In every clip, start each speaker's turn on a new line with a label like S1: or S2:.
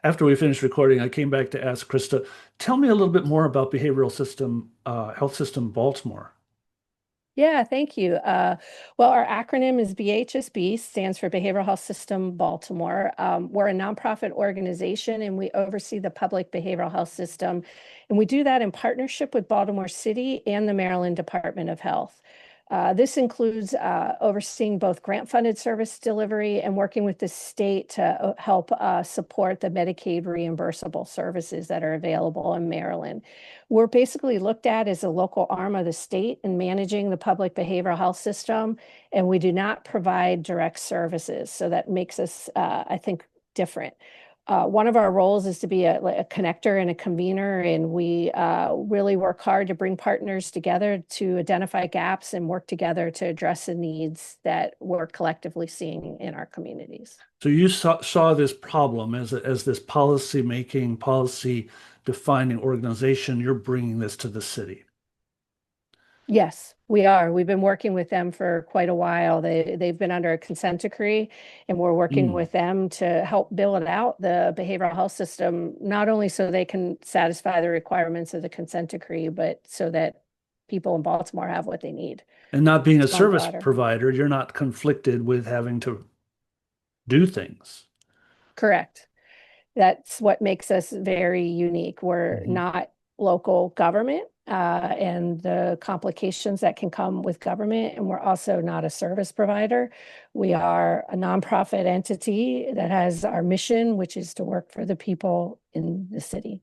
S1: After we finished recording, I came back to ask Krista, tell me a little bit more about health system Baltimore.
S2: Yeah, thank you. Well, our acronym is BHSB, stands for Behavioral Health System Baltimore. We're a nonprofit organization and we oversee the public behavioral health system. And we do that in partnership with Baltimore City and the Maryland Department of Health. This includes overseeing both grant-funded service delivery and working with the state to help support the Medicaid reimbursable services that are available in Maryland. We're basically looked at as a local arm of the state in managing the public behavioral health system, and we do not provide direct services. So that makes us, I think, different. One of our roles is to be a connector and a convener, and we really work hard to bring partners together to identify gaps and work together to address the needs that we're collectively seeing in our communities.
S1: So you saw this problem as this policy making, policy defining organization. You're bringing this to the city.
S2: Yes, we are. We've been working with them for quite a while. They've been under a consent decree, and we're working
S1: Mm.
S2: with them to help build out the behavioral health system, not only so they can satisfy the requirements of the consent decree, but so that people in Baltimore have what they need.
S1: And not being a
S2: It's gone
S1: service
S2: broader.
S1: provider, you're not conflicted with having to do things.
S2: Correct. That's what makes us very unique. We're
S1: Mhm.
S2: not local government and the complications that can come with government. And we're also not a service provider. We are a nonprofit entity that has our mission, which is to work for the people in the city.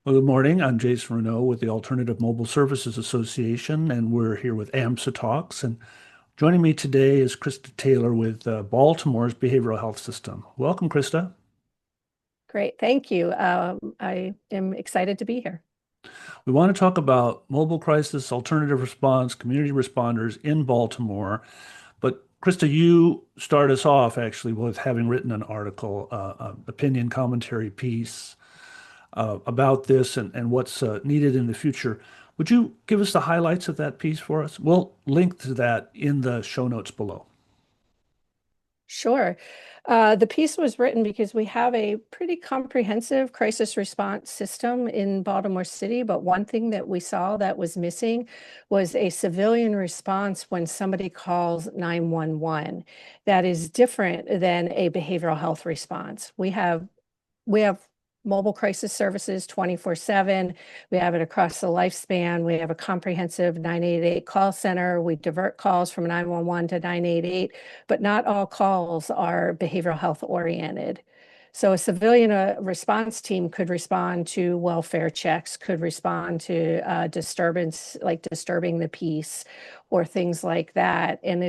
S1: Well, good morning. I'm Jason Renault with the Alternative Mobile Services Association, and we're here with AMSA Talks. And joining me today is Crista Taylor with Baltimore's Behavioral Health System. Welcome, Crista.
S2: Great. Thank you. I am excited to be here.
S1: We want to talk about mobile crisis, alternative response, community responders in Baltimore. But Crista, you start us off actually with having written an article, opinion commentary piece about this and what's needed in the future. Would you give us the highlights of that piece for us? We'll link to that in the show notes below.
S2: Sure. The piece was written because we have a pretty comprehensive crisis response system in Baltimore City, but one thing that we saw that was missing was a civilian response when somebody calls 911. That is different than a behavioral health response. We have mobile crisis services 24/7. We have it across the lifespan. We have a comprehensive 988 call center. We divert calls from 911 to 988, but not all calls are behavioral health oriented. So a civilian response team could respond to welfare checks, could respond to disturbance, like disturbing the peace or things like that. And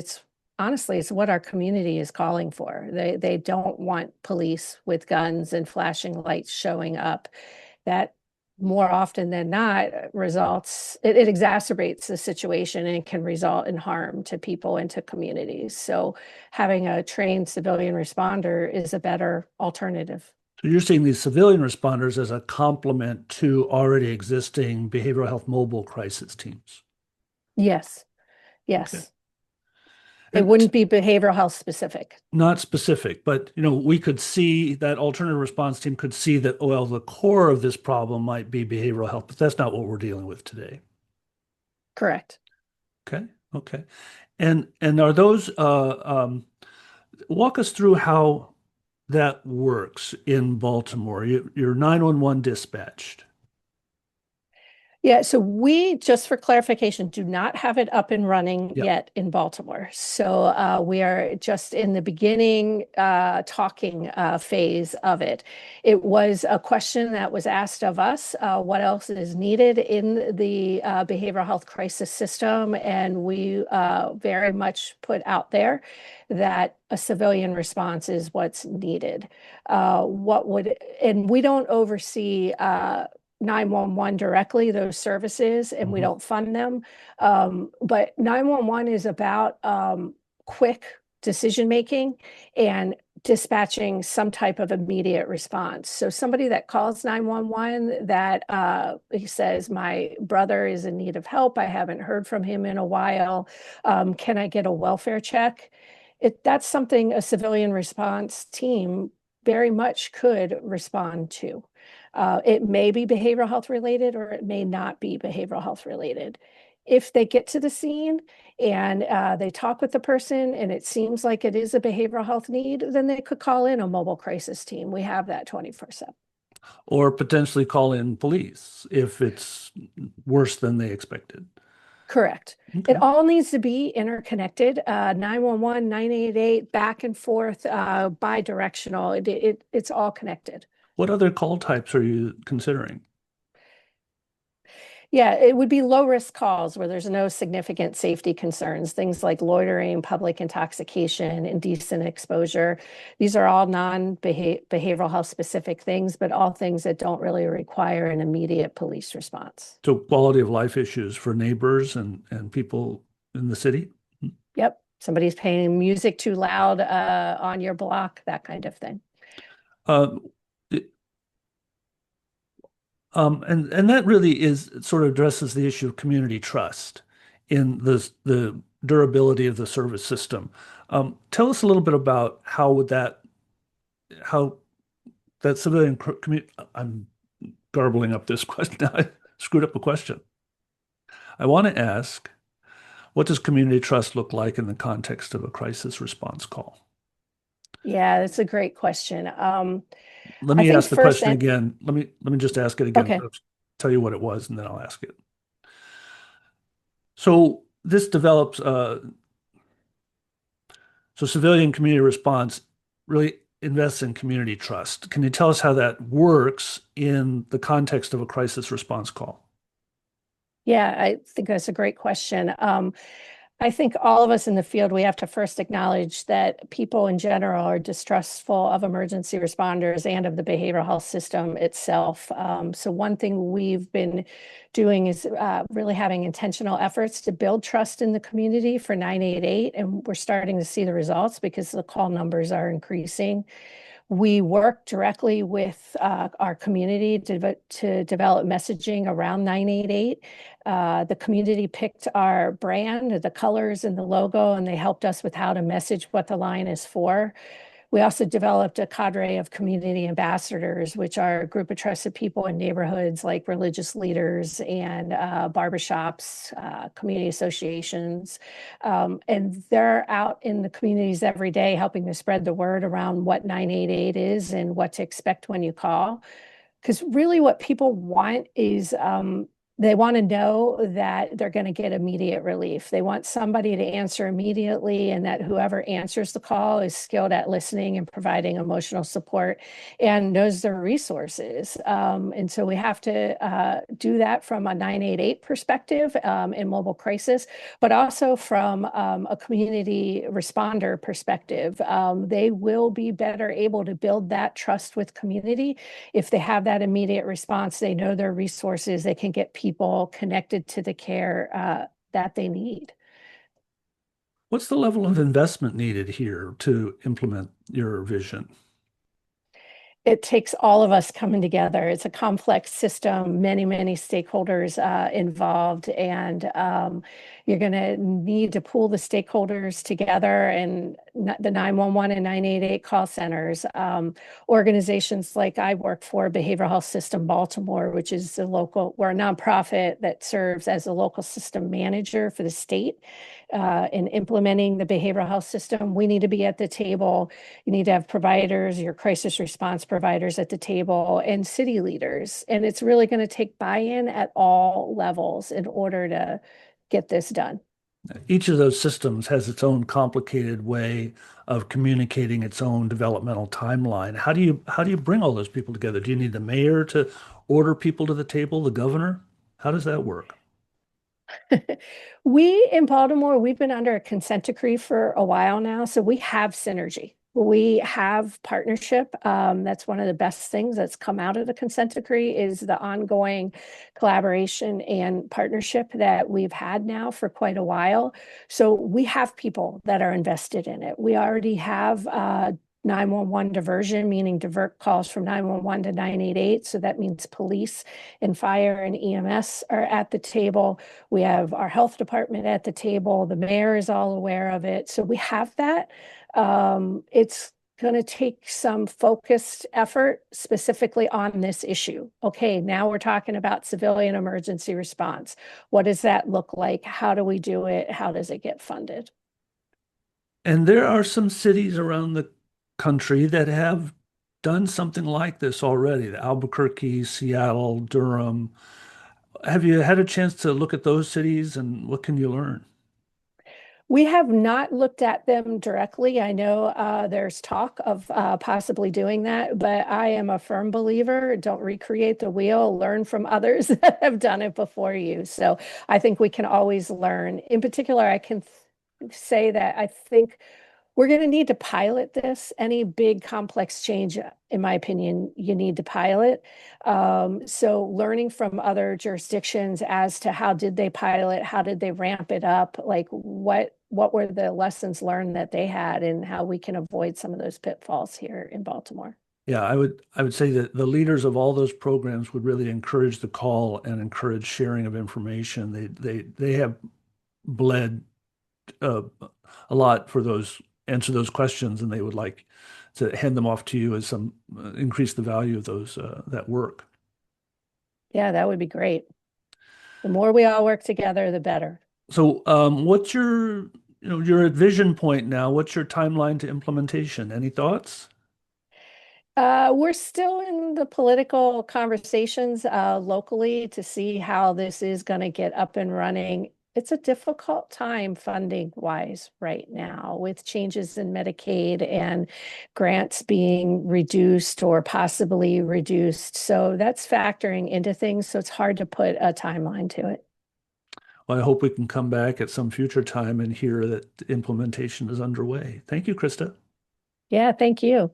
S2: honestly, it's what our community is calling for. They don't want police with guns and flashing lights showing up. That more often than not it exacerbates the situation and can result in harm to people and to communities. So having a trained civilian responder is a better alternative.
S1: So you're seeing these civilian responders as a complement to already existing behavioral health mobile crisis teams.
S2: Yes,
S1: Okay.
S2: yes. It
S1: And
S2: wouldn't be behavioral health specific.
S1: not specific, but we could see that alternative response team could see that, well, the core of this problem might be behavioral health, but that's not what we're dealing with today.
S2: Correct.
S1: Okay. Okay. And are those walk us through how that works in Baltimore. You're 911 dispatched.
S2: Yeah, so we, just for clarification, do not have it up and running
S1: Yeah.
S2: yet in Baltimore. So we are just in the beginning talking phase of it. It was a question that was asked of us, what else is needed in the behavioral health crisis system? And we very much put out there that a civilian response is what's needed. And we don't oversee 911 directly, those services, and we
S1: Mhm.
S2: don't fund them. But 911 is about quick decision making and dispatching some type of immediate response. So somebody that calls 911 that he says, my brother is in need of help. I haven't heard from him in a while. Can I get a welfare check? That's something a civilian response team very much could respond to. It may be behavioral health related or it may not be behavioral health related. If they get to the scene and they talk with the person and it seems like it is a behavioral health need, then they could call in a mobile crisis team. We have that 24/7.
S1: Or potentially call in police if it's worse than they expected.
S2: Correct.
S1: Okay.
S2: It all needs to be interconnected. 911, 988, back and forth, bi-directional. It's all connected.
S1: What other call types are you considering?
S2: Yeah, it would be low-risk calls where there's no significant safety concerns, things like loitering, public intoxication, indecent exposure. These are all non-behavioral health specific things, but all things that don't really require an immediate police response.
S1: So quality of life issues for neighbors and people in the city?
S2: Yep. Somebody's playing music too loud on your block, that kind of thing.
S1: Uh, and that really is sort of addresses the issue of community trust in the durability of the service system. Tell us a little bit about how that civilian community. I'm garbling up this question. I screwed up a question. I want to ask, what does community trust look like in the context of a crisis response call?
S2: Yeah, that's a great question.
S1: Let
S2: I
S1: me
S2: think
S1: ask the
S2: first
S1: question
S2: and
S1: again. Let me just ask it again.
S2: okay.
S1: First. Tell you what it was, and then I'll ask it. So this develops. So civilian community response really invests in community trust. Can you tell us how that works in the context of a crisis response call?
S2: Yeah, I think that's a great question. I think all of us in the field, we have to first acknowledge that people in general are distrustful of emergency responders and of the behavioral health system itself. So one thing we've been doing is really having intentional efforts to build trust in the community for 988, and we're starting to see the results because the call numbers are increasing. We work directly with our community to develop messaging around 988. The community picked our brand, the colors and the logo, and they helped us with how to message what the line is for. We also developed a cadre of community ambassadors, which are a group of trusted people in neighborhoods like religious leaders and barbershops, community associations. And they're out in the communities every day helping to spread the word around what 988 is and what to expect when you call. Because really what people want is they want to know that they're going to get immediate relief. They want somebody to answer immediately and that whoever answers the call is skilled at listening and providing emotional support and knows their resources. And so we have to do that from a 988 perspective in mobile crisis, but also from a community responder perspective. They will be better able to build that trust with community if they have that immediate response. They know their resources, they can get people connected to the care that they need.
S1: What's the level of investment needed here to implement your vision?
S2: It takes all of us coming together. It's a complex system, many stakeholders involved, and you're going to need to pull the stakeholders together and the 911 and 988 call centers. Organizations like I work for, Behavioral Health System Baltimore, which is we're a nonprofit that serves as a local system manager for the state in implementing the behavioral health system. We need to be at the table. You need to have providers, your crisis response providers at the table, and city leaders. And it's really going to take buy-in at all levels in order to get this done.
S1: Each of those systems has its own complicated way of communicating its own developmental timeline. How do you bring all those people together? Do you need the mayor to order people to the table, the governor? How does that work?
S2: We in Baltimore, we've been under a consent decree for a while now, so we have synergy. We have partnership. That's one of the best things that's come out of the consent decree is the ongoing collaboration and partnership that we've had now for quite a while. So we have people that are invested in it. We already have 911 diversion, meaning divert calls from 911 to 988. So that means police and fire and EMS are at the table. We have our health department at the table. The mayor is all aware of it. So we have that. It's going to take some focused effort specifically on this issue. Okay, now we're talking about civilian emergency response. What does that look like? How do we do it? How does it get funded?
S1: And there are some cities around the country that have done something like this already. The Albuquerque, Seattle, Durham. Have you had a chance to look at those cities and what can you learn?
S2: We have not looked at them directly. I know there's talk of possibly doing that, but I am a firm believer, don't recreate the wheel, learn from others that have done it before you. So I think we can always learn. In particular, I can say that I think we're going to need to pilot this. Any big complex change, in my opinion, you need to pilot. So learning from other jurisdictions as to how did they pilot, how did they ramp it up, like what were the lessons learned that they had, and how we can avoid some of those pitfalls here in Baltimore.
S1: Yeah, I would say that the leaders of all those programs would really encourage the call and encourage sharing of information. They have bled uh, a lot for those answer those questions, and they would like to hand them off to you as some increase the value of those that work.
S2: Yeah, that would be great. The more we all work together, the better.
S1: So, what's you're at vision point now? What's your timeline to implementation? Any thoughts?
S2: We're still in the political conversations locally to see how this is going to get up and running. It's a difficult time funding wise right now with changes in Medicaid and grants being reduced or possibly reduced. So that's factoring into things. So it's hard to put a timeline to it.
S1: Well, I hope we can come back at some future time and hear that implementation is underway. Thank you, Krista.
S2: Yeah, thank you.